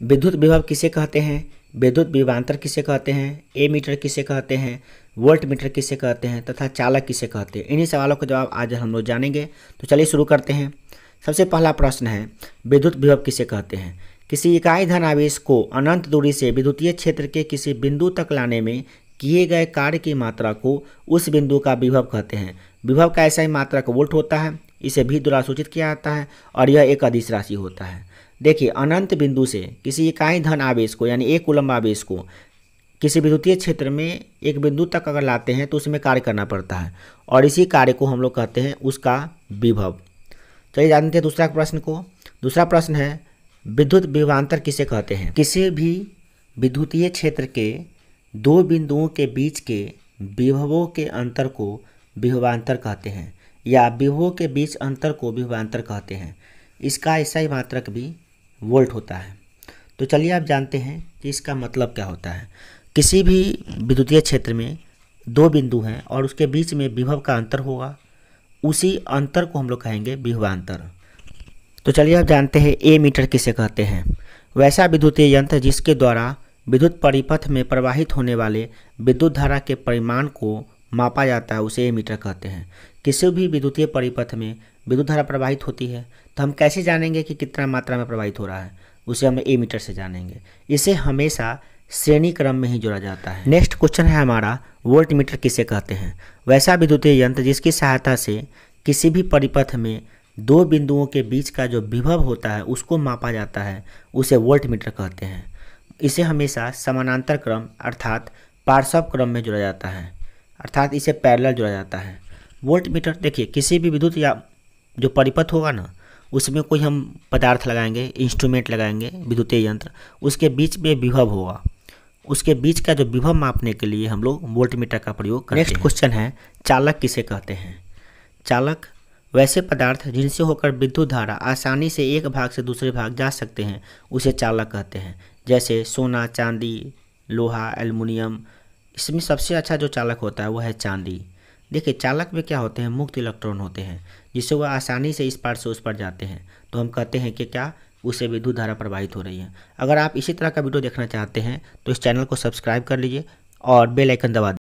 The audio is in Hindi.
विद्युत विभव किसे कहते हैं, विद्युत विभवांतर किसे कहते हैं, एमीटर किसे कहते हैं, वोल्ट मीटर किसे कहते हैं तथा चालक किसे कहते हैं। इन्हीं सवालों का जवाब आज हम लोग जानेंगे। तो चलिए शुरू करते हैं। सबसे पहला प्रश्न है, विद्युत विभव किसे कहते हैं। किसी इकाई धन आवेश को अनंत दूरी से विद्युतीय क्षेत्र के किसी बिंदु तक लाने में किए गए कार्य की मात्रा को उस बिंदु का विभव कहते हैं। विभव का ऐसा ही मात्रक वोल्ट होता है, इसे भी द्वारा सूचित किया जाता है और यह एक अदिश राशि होता है। देखिए, अनंत बिंदु से किसी इकाई धन आवेश को यानी एक कूलम्ब आवेश को किसी विद्युतीय क्षेत्र में एक बिंदु तक अगर लाते हैं तो उसमें कार्य करना पड़ता है और इसी कार्य को हम लोग कहते हैं उसका विभव। चलिए जानते हैं दूसरा प्रश्न को। दूसरा प्रश्न है, विद्युत विभवांतर किसे कहते हैं। किसी भी विद्युतीय क्षेत्र के दो बिंदुओं के बीच के विभवों के अंतर को विभवांतर कहते हैं या विभवों के बीच अंतर को विभवांतर कहते हैं। इसका ऐसा ही मात्रक भी वोल्ट होता है। तो चलिए आप जानते हैं कि इसका मतलब क्या होता है। किसी भी विद्युतीय क्षेत्र में दो बिंदु हैं और उसके बीच में विभव का अंतर होगा, उसी अंतर को हम लोग कहेंगे विभवांतर। तो चलिए आप जानते हैं ए मीटर किसे कहते हैं। वैसा विद्युतीय यंत्र जिसके द्वारा विद्युत परिपथ में प्रवाहित होने वाले विद्युत धारा के परिमाण को मापा जाता है उसे ए मीटर कहते हैं। किसी भी विद्युतीय परिपथ में विद्युत धारा प्रवाहित होती है तो हम कैसे जानेंगे कि कितना मात्रा में प्रवाहित हो रहा है, उसे हम ए मीटर से जानेंगे। इसे हमेशा श्रेणी क्रम में ही जोड़ा जाता है। नेक्स्ट क्वेश्चन है हमारा, वोल्ट मीटर किसे कहते हैं। वैसा विद्युतीय यंत्र जिसकी सहायता से किसी भी परिपथ में दो बिंदुओं के बीच का जो विभव होता है उसको मापा जाता है उसे वोल्ट मीटर कहते हैं। इसे हमेशा समानांतर क्रम अर्थात पार्श्व क्रम में जोड़ा जाता है, अर्थात इसे पैरेलल जोड़ा जाता है। वोल्ट मीटर देखिए, किसी भी विद्युत या जो परिपथ होगा ना उसमें कोई हम पदार्थ लगाएंगे, इंस्ट्रूमेंट लगाएंगे, विद्युतीय यंत्र, उसके बीच में विभव होगा, उसके बीच का जो विभव मापने के लिए हम लोग वोल्ट मीटर का प्रयोग करते हैं। नेक्स्ट क्वेश्चन है, चालक किसे कहते हैं। चालक वैसे पदार्थ जिनसे होकर विद्युत धारा आसानी से एक भाग से दूसरे भाग जा सकते हैं उसे चालक कहते हैं। जैसे सोना, चांदी, लोहा, एल्युमिनियम। इसमें सबसे अच्छा जो चालक होता है वह है चांदी। देखिए, चालक में क्या होते हैं, मुक्त इलेक्ट्रॉन होते हैं जिससे वह आसानी से इस पार से उस पार जाते हैं, तो हम कहते हैं कि क्या उससे विद्युत धारा प्रवाहित हो रही है। अगर आप इसी तरह का वीडियो देखना चाहते हैं तो इस चैनल को सब्सक्राइब कर लीजिए और बेल आइकन दबा दीजिए।